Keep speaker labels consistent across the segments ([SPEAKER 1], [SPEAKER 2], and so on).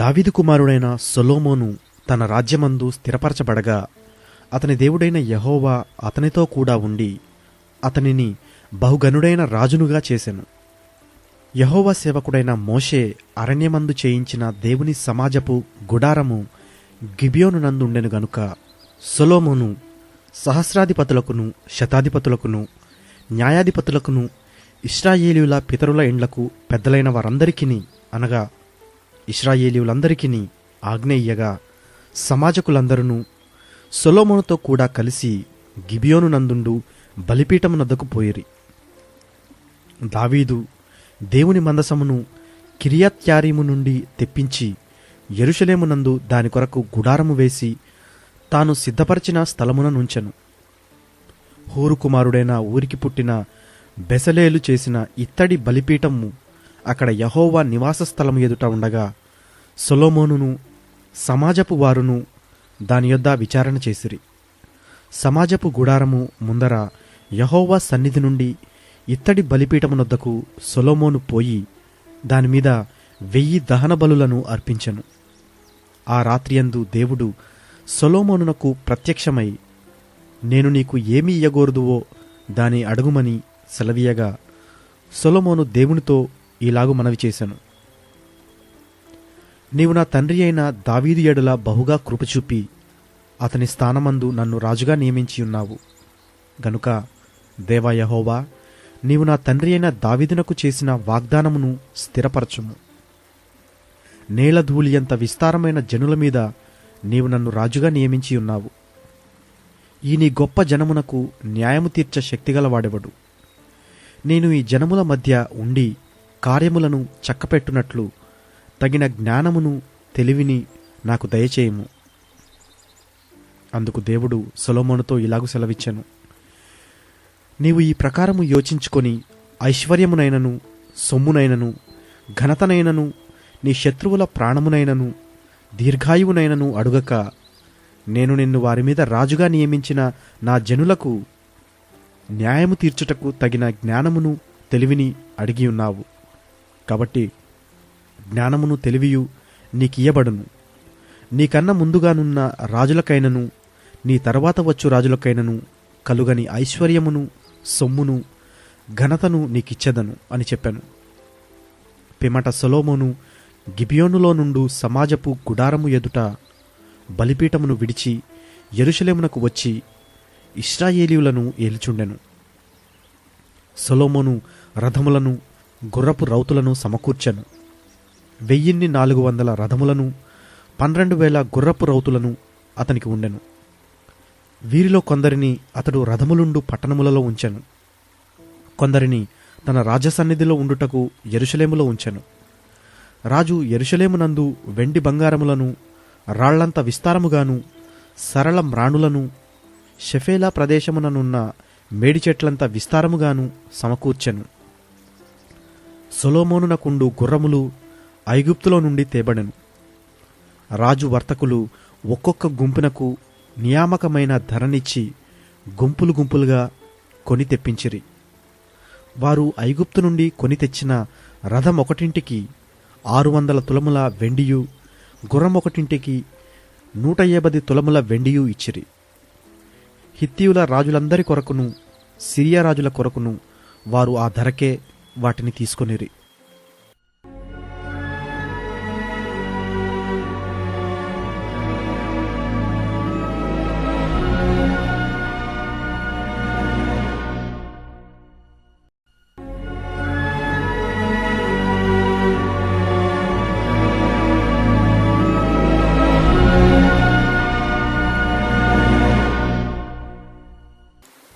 [SPEAKER 1] దావీదు కుమారుడైన సొలొమోను తన రాజ్యమందు స్థిరపరచబడగా అతని దేవుడైన యెహోవా అతనితో కూడా ఉండి అతనిని బహుగనుడైన రాజునుగా చేసెను. యెహోవా సేవకుడైన మోషే అరణ్యమందు చేయించిన దేవుని సమాజపు గుడారము గిబియోనునందుండెను గనుక సొలొమోను సహస్రాధిపతులకును శతాధిపతులకును న్యాయాధిపతులకును ఇశ్రాయేలీయుల పితరుల ఇండ్లకు పెద్దలైన వారందరికిని అనగా ఇశ్రాయేలీయులందరికిని ఆజ్ఞ ఇయ్యగా సమాజకులందరూ సొలొమోనుతో కూడా కలిసి గిబియోనునందుండు బలిపీఠమునద్దకు పోయిరి. దావీదు దేవుని మందసమును కిర్యత్యారీము నుండి తెప్పించి యెరూషలేమునందు దాని కొరకు గుడారము వేసి తాను సిద్ధపరిచిన స్థలమున నుంచెను. హూరు కుమారుడైన ఊరికి పుట్టిన బెసలేలు చేసిన ఇత్తడి బలిపీఠము అక్కడ యెహోవా నివాస స్థలము ఎదుట ఉండగా సొలొమోనును సమాజపు వారును దాని యొద్ద విచారణ చేసిరి. సమాజపు గుడారము ముందర యెహోవా సన్నిధి నుండి ఇత్తడి బలిపీఠమునొద్దకు సొలొమోను పోయి దానిమీద 1000 దహన బలులను అర్పించెను. ఆ రాత్రియందు దేవుడు సొలొమోనునకు ప్రత్యక్షమై, నేను నీకు ఏమి ఇయ్యగోరుదువో దాని అడుగుమని సెలవీయగా సొలొమోను దేవునితో ఇలాగు మనవి చేశాను: నీవు నా తండ్రి అయిన దావీదు ఎడల బహుగా కృపచూపి అతని స్థానమందు నన్ను రాజుగా నియమించియున్నావు గనుక దేవా యెహోవా, నీవు నా తండ్రి అయిన దావీదునకు చేసిన వాగ్దానమును స్థిరపరచుము. నేలధూళియంత విస్తారమైన జనుల మీద నీవు నన్ను రాజుగా నియమించియున్నావు. ఈ నీ గొప్ప జనమునకు న్యాయము తీర్చ శక్తిగలవాడెవడు? నేను ఈ జనముల మధ్య ఉండి కార్యములను చక్కపెట్టునట్లు తగిన జ్ఞానమును తెలివిని నాకు దయచేయము. అందుకు దేవుడు సొలొమోనుతో ఇలాగు సెలవిచ్చెను: నీవు ఈ ప్రకారము యోచించుకొని ఐశ్వర్యమునైనను సొమ్మునైనను ఘనతనైనను నీ శత్రువుల ప్రాణమునైనను దీర్ఘాయువునైనను అడుగక నేను నిన్ను వారి మీద రాజుగా నియమించిన నా జనులకు న్యాయము తీర్చుటకు తగిన జ్ఞానమును తెలివిని అడిగి ఉన్నావు. కాబట్టి జ్ఞానమును తెలివియు నీకియ్యబడును. నీకన్నా ముందుగానున్న రాజులకైనను నీ తరువాత వచ్చు రాజులకైనను కలుగని ఐశ్వర్యమును సొమ్మును ఘనతను నీకిచ్చెదను అని చెప్పాను. పిమ్మట సొలొమోను గిబియోనులో నుండు సమాజపు గుడారము ఎదుట బలిపీఠమును విడిచి యెరూషలేమునకు వచ్చి ఇశ్రాయేలీయులను ఏలుచుండెను. సొలొమోను రథములను గుర్రపు రౌతులను సమకూర్చెను. 1400 రథములను 12,000 గుర్రపు రౌతులను అతనికి ఉండెను. వీరిలో కొందరిని అతడు రథములుండు పట్టణములలో ఉంచెను, కొందరిని తన రాజసన్నిధిలో ఉండుటకు యెరూషలేములో ఉంచెను. రాజు యెరూషలేమునందు వెండి బంగారములను రాళ్లంత విస్తారముగాను సరళ మ్రాణులను షెఫేలా ప్రదేశముననున్న మేడి చెట్లంత విస్తారముగాను సమకూర్చెను. సొలొమోనునకుండు గుర్రములు ఐగుప్తులో నుండి తేబడెను. రాజు వర్తకులు ఒక్కొక్క గుంపునకు నియామకమైన ధరనిచ్చి గుంపులు గుంపులుగా కొని తెప్పించిరి. వారు ఐగుప్తు నుండి కొని తెచ్చిన రథం ఒకటింటికి 600 తులముల వెండియు, గుర్రం ఒకటింటికి 150 తులముల వెండియు ఇచ్చిరి. హిత్తీయుల రాజులందరి కొరకును సిరియా రాజుల కొరకును వారు ఆ ధరకే వాటిని తీసుకొనిరి.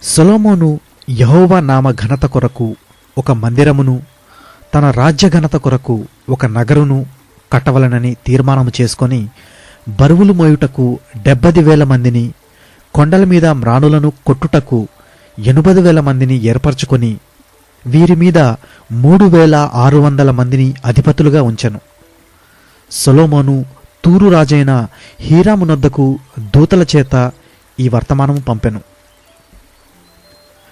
[SPEAKER 1] సొలొమోను యెహోవా నామ ఘనత కొరకు ఒక మందిరమును, తన రాజ్య ఘనత కొరకు ఒక నగరును కట్టవలనని తీర్మానము చేసుకొని బరువులు మోయుటకు 70,000 మందిని, కొండల మీద మ్రాణులను కొట్టుటకు 80,000 మందిని ఏర్పరచుకొని వీరి మీద 3,600 మందిని అధిపతులుగా ఉంచెను. సొలొమోను తూరు రాజైన హీరామునొద్దకు దూతల చేత ఈ వర్తమానము పంపెను: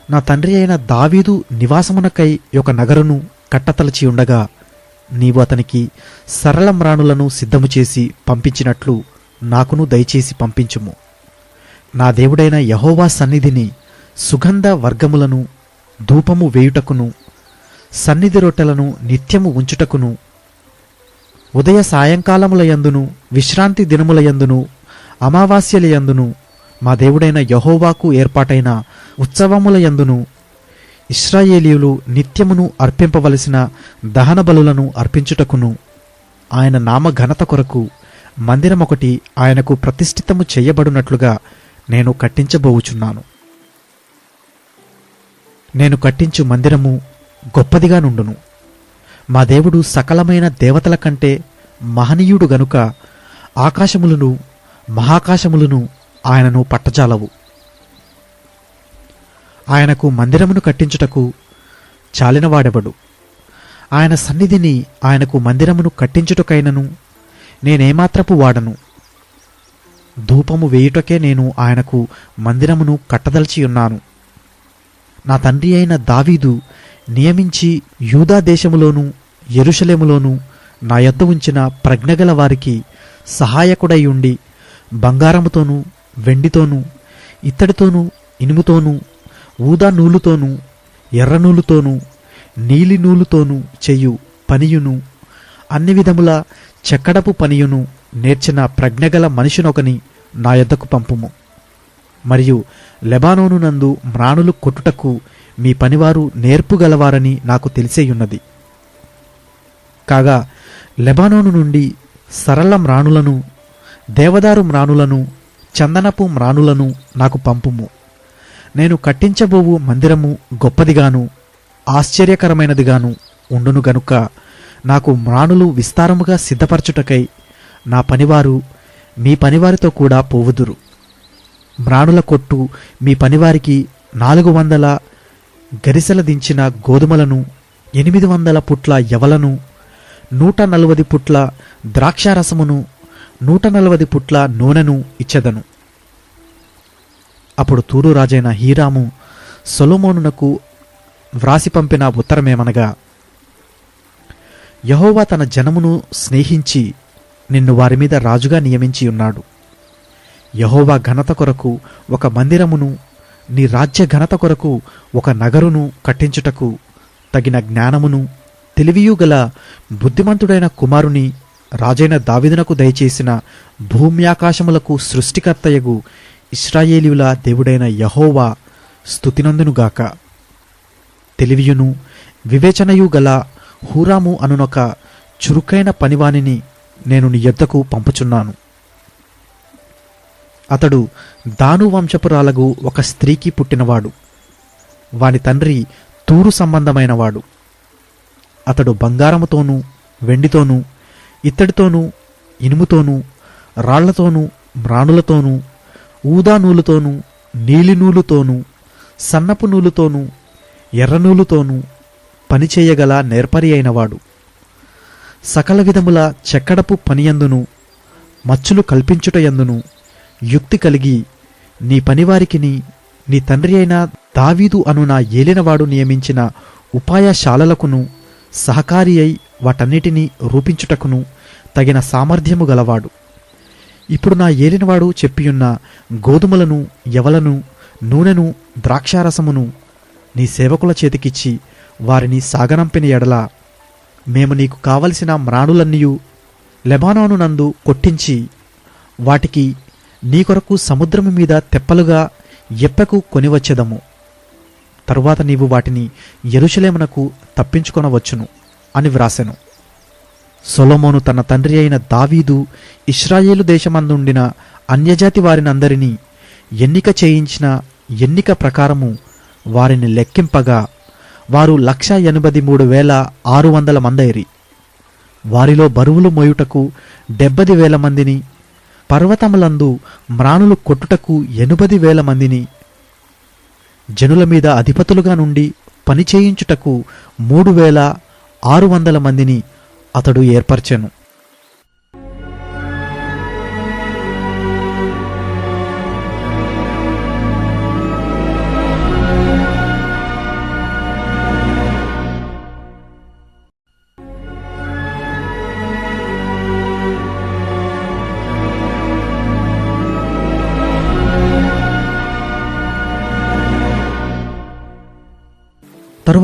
[SPEAKER 1] నా తండ్రి అయిన దావీదు నివాసమునకై ఒక నగరును కట్టతలచి ఉండగా నీవు అతనికి సరళ మ్రాణులను సిద్ధము చేసి పంపించినట్లు నాకును దయచేసి పంపించుము. నా దేవుడైన యెహోవా సన్నిధిని సుగంధ వర్గములను ధూపము వేయుటకును, సన్నిధి రొట్టెలను నిత్యము ఉంచుటకును, ఉదయ సాయంకాలములయందును విశ్రాంతి దినములయందును అమావాస్యలయందును మా దేవుడైన యెహోవాకు ఏర్పాటైన ఉత్సవములయందును ఇశ్రాయేలీయులు నిత్యమును అర్పింపవలసిన దహన బలులను అర్పించుటకును, ఆయన నామ ఘనత కొరకు మందిరమొకటి ఆయనకు ప్రతిష్ఠితము చెయ్యబడినట్లుగా నేను కట్టించబోవుచున్నాను. నేను కట్టించు మందిరము గొప్పదిగా నుండును. మా దేవుడు సకలమైన దేవతల కంటే మహనీయుడు గనుక ఆకాశములను మహాకాశములను ఆయనను పట్టజాలవు. ఆయనకు మందిరమును కట్టించుటకు చాలినవాడెవడు? ఆయన సన్నిధిని ఆయనకు మందిరమును కట్టించుటకైనను నేనేమాత్రపు వాడను. ధూపము వేయుటకే నేను ఆయనకు మందిరమును కట్టదలిచియున్నాను. నా తండ్రి అయిన దావీదు నియమించి యూదా దేశములోను యెరూషలేములోను నా యొద్ద ఉంచిన ప్రజ్ఞగల వారికి సహాయకుడై ఉండి బంగారముతోనూ వెండితోనూ ఇత్తడితోనూ ఇనుముతోనూ ఊదా నూలుతోనూ ఎర్రనూలుతోనూ నీలి నూలుతోనూ చెయ్యు పనియును అన్ని విధముల చెక్కడపు పనియును నేర్చిన ప్రజ్ఞగల మనిషినొకని నా యొద్దకు పంపుము. మరియు లెబానోను నందు మ్రాణులు కొట్టుటకు మీ పనివారు నేర్పుగలవారని నాకు తెలిసేయున్నది. కాగా లెబానోను నుండి సరళ మ్రాణులను, దేవదారు మ్రాణులను, చందనపు మ్రాణులను నాకు పంపుము. నేను కట్టించబోవు మందిరము గొప్పదిగాను ఆశ్చర్యకరమైనదిగాను ఉండును గనుక నాకు మ్రాణులు విస్తారముగా సిద్ధపరచుటకై నా పనివారు మీ పనివారితో కూడా పోవుదురు. మ్రాణుల కొట్టు మీ పనివారికి 400 గరిసెల దించిన గోధుమలను, 800 పుట్ల యవలను, 140 పుట్ల ద్రాక్షారసమును, 140 పుట్ల నూనెను ఇచ్చెదను. అప్పుడు తూరు రాజైన హీరాము సొలొమోనునకు వ్రాసి పంపిన ఉత్తరమేమనగా, యెహోవా తన జనమును స్నేహించి నిన్ను వారి మీద రాజుగా నియమించి ఉన్నాడు. యెహోవా ఘనత కొరకు ఒక మందిరమును, నీ రాజ్య ఘనత కొరకు ఒక నగరును కట్టించుటకు తగిన జ్ఞానమును తెలివియు గల బుద్ధిమంతుడైన కుమారుని రాజైన దావీదునకు దయచేసిన భూమ్యాకాశములకు సృష్టికర్తయగు ఇశ్రాయేలీయుల దేవుడైన యెహోవా స్తుతినందునుగాక. తెలివియును వివేచనయు గల హూరాము అనునొక చురుకైన పనివానిని నేను నీ యొద్దకు పంపుచున్నాను. అతడు దాను వంశపురాలగు ఒక స్త్రీకి పుట్టినవాడు. వాని తండ్రి తూరు సంబంధమైనవాడు. అతడు బంగారముతోనూ వెండితోనూ ఇత్తడితోనూ ఇనుముతోనూ రాళ్లతోనూ మ్రాణులతోనూ ఊదా నూలుతోనూ నీలి నూలుతోనూ సన్నపు నూలుతోనూ ఎర్రనూలుతోనూ పనిచేయగల నేర్పరి అయినవాడు. సకల విధముల చెక్కడపు పనియందును మచ్చులు కల్పించుటయందును యుక్తి కలిగి నీ పనివారికిని నీ తండ్రి అయిన దావీదు అను నా ఏలినవాడు నియమించిన ఉపాయశాలలకును సహకారి అయి వాటన్నిటినీ రూపించుటకును తగిన సామర్థ్యము గలవాడు. ఇప్పుడు నా ఏలినవాడు చెప్పియున్న గోధుమలను యవలను నూనెను ద్రాక్షారసమును నీ సేవకుల చేతికిచ్చి వారిని సాగనంపిన ఎడల మేము నీకు కావలసిన మ్రాణులన్నీయు లెబానోను నందు కొట్టించి వాటికి నీ కొరకు సముద్రము మీద తెప్పలుగా ఎప్పెకు కొనివచ్చెదము. తరువాత నీవు వాటిని యెరూషలేమునకు తప్పించుకొనవచ్చును అని వ్రాసెను. సొలొమోను తన తండ్రి అయిన దావీదు ఇశ్రాయేలు దేశమందుండిన అన్యజాతి వారినందరినీ ఎన్నిక చేయించిన ఎన్నిక ప్రకారము వారిని లెక్కింపగా వారు 183,600 మందైరి. వారిలో బరువులు మోయుటకు 70,000 మందిని, పర్వతములందు మ్రాణులు కొట్టుటకు 80,000 మందిని, జనుల మీద అధిపతులుగా నుండి పనిచేయించుటకు 3,600 మందిని అతడు ఏర్పరచెను.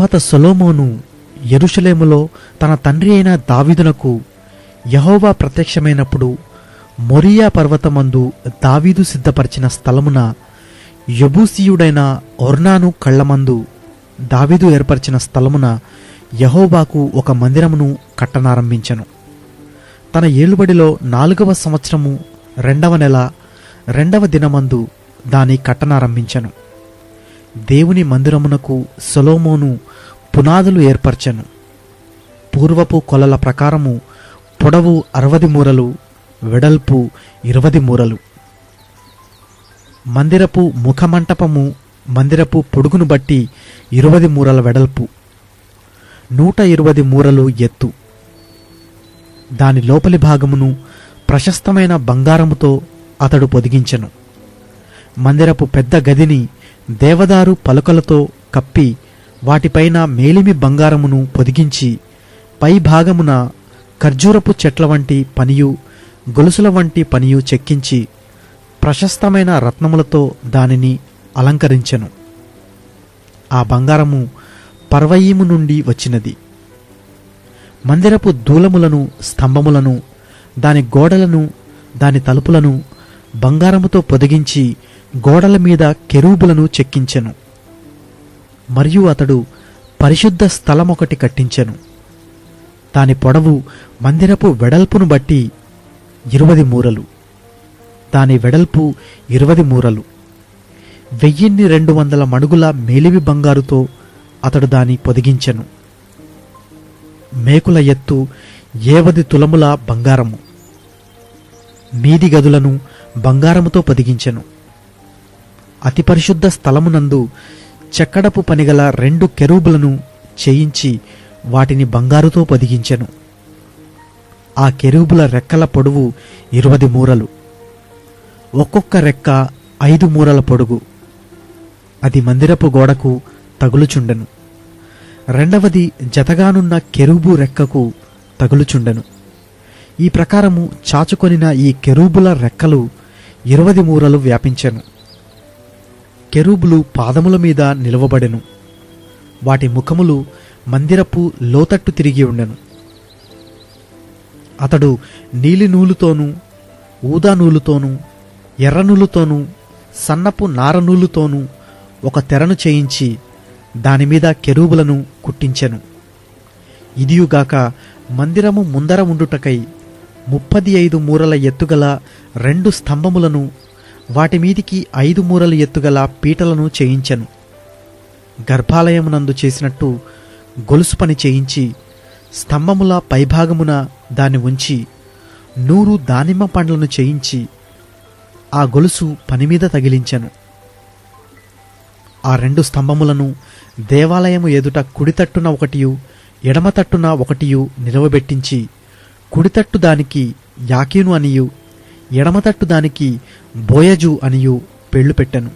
[SPEAKER 1] తరువాత సొలొమోను యెరూషలేములో తన తండ్రి అయిన దావీదునకు యెహోవా ప్రత్యక్షమైనప్పుడు మొరియా పర్వతమందు దావీదు సిద్ధపరిచిన స్థలమున యెబూసీయుడైన ఒర్నాను కళ్ళమందు దావీదు ఏర్పరిచిన స్థలమున యెహోవాకు ఒక మందిరమును కట్టనారంభించెను. తన ఏలుబడిలో 4వ సంవత్సరము 2వ నెల 2వ దినమందు దాని కట్టనారంభించెను. దేవుని మందిరమునకు సొలొమోను పునాదులు ఏర్పరచెను. పూర్వపు కొలల ప్రకారము పొడవు 60 మూరలు, వెడల్పు 20 మూరలు. మందిరపు ముఖమంటపము మందిరపు పొడుగును బట్టి 20 మూరల వెడల్పు, 120 మూరలు ఎత్తు. దాని లోపలి భాగమును ప్రశస్తమైన బంగారముతో అతడు పొదిగించెను. మందిరపు పెద్ద గదిని దేవదారు పలుకలతో కప్పి వాటిపైన మేలిమి బంగారమును పొదిగించి పై భాగమున ఖర్జూరపు చెట్ల వంటి పనియు గొలుసుల వంటి పనియు చెక్కించి ప్రశస్తమైన రత్నములతో దానిని అలంకరించెను. ఆ బంగారము పర్వయీము నుండి వచ్చినది. మందిరపు దూలములను, స్తంభములను, దాని గోడలను, దాని తలుపులను బంగారముతో పొదిగించి గోడల మీద కెరూబులను చెక్కించెను. మరియు అతడు పరిశుద్ధ స్థలమొకటి కట్టించెను. దాని పొడవు మందిరపు వెడల్పును బట్టి 20 మూరలు, దాని వెడల్పు 20 మూరలు. 1200 మణుగుల మేలిమి బంగారుతో అతడు దాని పొదిగించెను. మేకుల ఎత్తు 50 తులముల బంగారము. మీది గదులను బంగారముతో పొదిగించెను. అతి పరిశుద్ధ స్థలమునందు చెక్కడపు పనిగల 2 కెరూబులను చేయించి వాటిని బంగారుతో పొదిగించెను. ఆ కెరూబుల రెక్కల పొడవు 20 మూరలు, ఒక్కొక్క రెక్క 5 మూరల పొడుగు. అది మందిరపు గోడకు తగులుచుండెను. రెండవది జతగానున్న కెరూబు రెక్కకు తగులుచుండెను. ఈ ప్రకారము చాచుకొనిన ఈ కెరూబుల రెక్కలు 20 మూరలు వ్యాపించెను. కెరూబులు పాదముల మీద నిలువబడెను. వాటి ముఖములు మందిరపు లోతట్టు తిరిగి ఉండెను. అతడు నీలి నూలుతోనూ, ఊదా నూలుతోనూ, ఎర్ర నూలుతోనూ, సన్నపు నారనూలుతోనూ ఒక తెరను చేయించి దానిమీద కెరూబులను కుట్టించెను. ఇదియుగాక మందిరము ముందర ఉండుటకై 35 మూరల ఎత్తుగల 2 స్తంభములను, వాటిమీదికి 5 మూరల ఎత్తుగల పీటలను చేయించెను. గర్భాలయమునందు చేసినట్టు గొలుసు పని చేయించి స్తంభముల పైభాగమున దాన్ని ఉంచి 100 దానిమ్మ పండ్లను చేయించి ఆ గొలుసు పనిమీద తగిలించెను. ఆ 2 స్తంభములను దేవాలయము ఎదుట కుడితట్టున ఒకటియు, ఎడమతట్టున ఒకటియు నిలవబెట్టించి కుడితట్టు దానికి యాకీను అనియు, ఎడమతట్టు దానికి బోయజు అనియు పేర్లు పెట్టెను.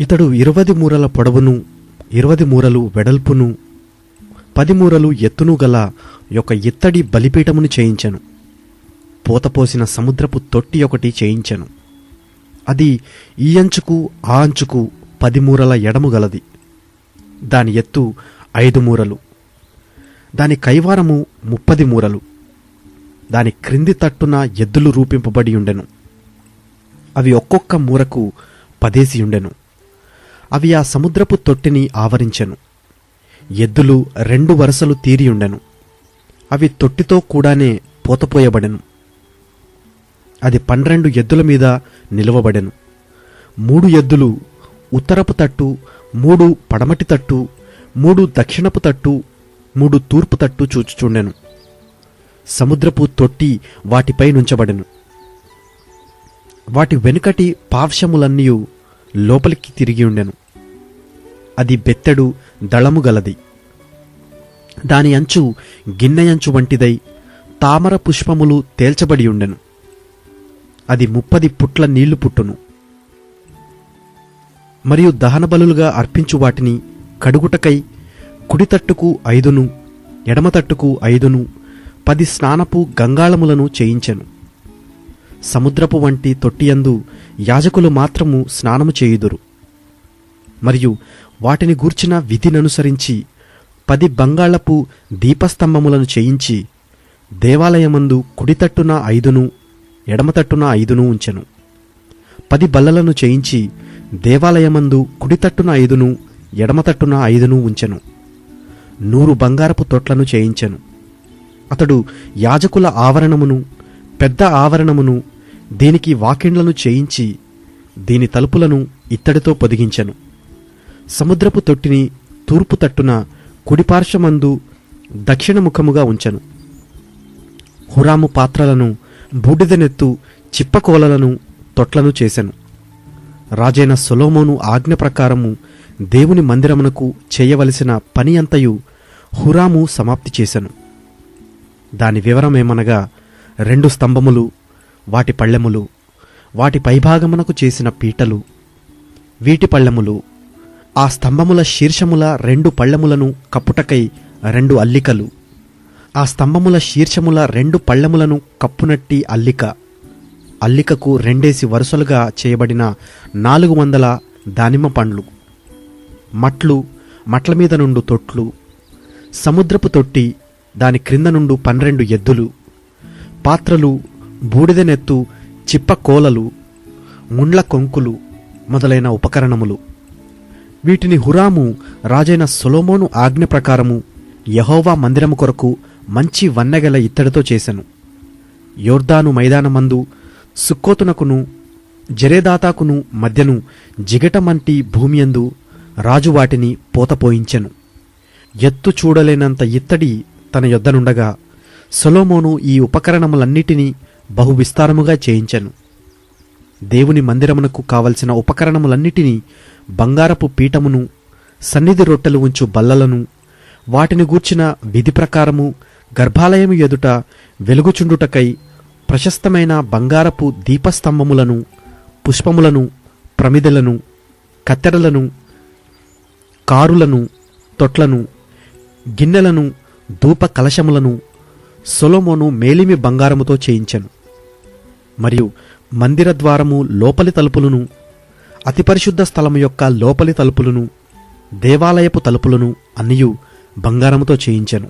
[SPEAKER 1] ఇతడు 20 మూరల పొడవును, 20 మూరలు వెడల్పును, 10 మూరలు ఎత్తును గల ఒక ఇత్తడి బలిపీఠమును చేయించెను. పోతపోసిన సముద్రపు తొట్టి ఒకటి చేయించెను. అది ఈ అంచుకు ఆ అంచుకు 10 మూరల ఎడము గలది. దాని ఎత్తు 5 మూరలు. దాని కైవారము 30 మూరలు. దాని క్రింది తట్టున ఎద్దులు రూపింపబడి ఉండెను. అవి ఒక్కొక్క మూరకు 10 ఉండెను. అవి ఆ సముద్రపు తొట్టిని ఆవరించెను. ఎద్దులు 2 వరుసలు తీరియుండెను. అవి తొట్టితో కూడానే పోతపోయబడెను. అది 12 ఎద్దుల మీద నిలువబడెను. 3 ఎద్దులు ఉత్తరపు తట్టు, 3 పడమటి తట్టు, 3 దక్షిణపు తట్టు, 3 తూర్పు తట్టు చూచుచుండెను. సముద్రపు తొట్టి వాటిపై నుంచబడెను. వాటి వెనుకటి పార్శ్వములన్నీయు లోపలికి తిరిగి ఉండెను. అది బెత్తెడు దళము గలది. దాని అంచు గిన్నెయంచు వంటిదై తామర పుష్పములు తేల్చబడి ఉండెను. అది 30 పుట్ల నీళ్లు పుట్టును. మరియు దహనబలులుగా అర్పించు వాటిని కడుగుటకై కుడితట్టుకు 5ను ఎడమతట్టుకు 5ను 10 స్నానపు గంగాళములను చేయించెను. సముద్రపు వంటి తొట్టియందు యాజకులు మాత్రము స్నానము చేయుదురు. మరియు వాటిని గూర్చిన విధిననుసరించి 10 బంగాళపు దీపస్తంభములను చేయించి దేవాలయమందు కుడితట్టున 5ను ఎడమతట్టున 5ను ఉంచెను. 10 బల్లలను చేయించి దేవాలయమందు కుడితట్టున 5ను ఎడమతట్టున 5ను ఉంచెను. 100 బంగారపు తొట్లను చేయించెను. అతడు యాజకుల ఆవరణమును పెద్ద ఆవరణమును దీనికి వాకిండ్లను చేయించి దీని తలుపులను ఇత్తడితో పొదిగించెను. సముద్రపు తొట్టిని తూర్పు తట్టున కుడిపార్శ్వమందు దక్షిణముఖముగా ఉంచెను. హురాము పాత్రలను బూడిదనెత్తు చిప్పకోలలను తొట్లను చేసెను. రాజైన సొలొమోను ఆజ్ఞ ప్రకారము దేవుని మందిరమునకు చేయవలసిన పని అంతయు హురాము సమాప్తి చేసెను. దాని వివరమేమనగా 2 స్తంభములు, వాటి పళ్ళెములు, వాటి పైభాగమునకు చేసిన పీటలు, వీటి పళ్ళెములు, ఆ స్తంభముల శీర్షముల 2 పళ్ళెములను కప్పుటకై 2 అల్లికలు, ఆ స్తంభముల శీర్షముల 2 పళ్ళెములను కప్పునట్టి అల్లిక, అల్లికకు 2 వరుసలుగా చేయబడిన 400 దానిమ్మ పండ్లు, మట్ల మీద నుండు తొట్లు, సముద్రపు తొట్టి, దాని క్రింద నుండు 12 ఎద్దులు, పాత్రలు, బూడిదనెత్తు చిప్ప కోలలు, ముండ్ల కొంకులు మొదలైన ఉపకరణములు. వీటిని హురాము రాజైన సొలొమోను ఆజ్ఞ ప్రకారము యెహోవా మందిరము కొరకు మంచి వన్నెగల ఇత్తడితో చేసెను. యొర్దాను మైదానమందు సుక్కోతునకును జెరేదాతాకును మధ్యను జిగటమంటి భూమియందు రాజు వాటిని పోతపోయించెను. ఎత్తు చూడలేనంత ఇత్తడి తన యొద్దనుండగా సొలొమోను ఈ ఉపకరణములన్నిటినీ బహు విస్తారముగా చేయించెను. దేవుని మందిరమునకు కావలసిన ఉపకరణములన్నిటినీ, బంగారపు పీఠమును, సన్నిధి రొట్టెలు ఉంచు బల్లలను, వాటిని గూర్చిన విధి ప్రకారము గర్భాలయము ఎదుట వెలుగుచుండుటకై ప్రశస్తమైన బంగారపు దీపస్తంభములను, పుష్పములను, ప్రమిదలను, కత్తెరలను, కారులను, తొట్లను, గిన్నెలను, ధూప కలశములను సొలొమోను మేలిమి బంగారముతో చేయించెను. మరియు మందిర ద్వారము లోపలి తలుపులను, అతి పరిశుద్ధ స్థలము యొక్క లోపలి తలుపులను, దేవాలయపు తలుపులను అన్నియు బంగారముతో చేయించెను.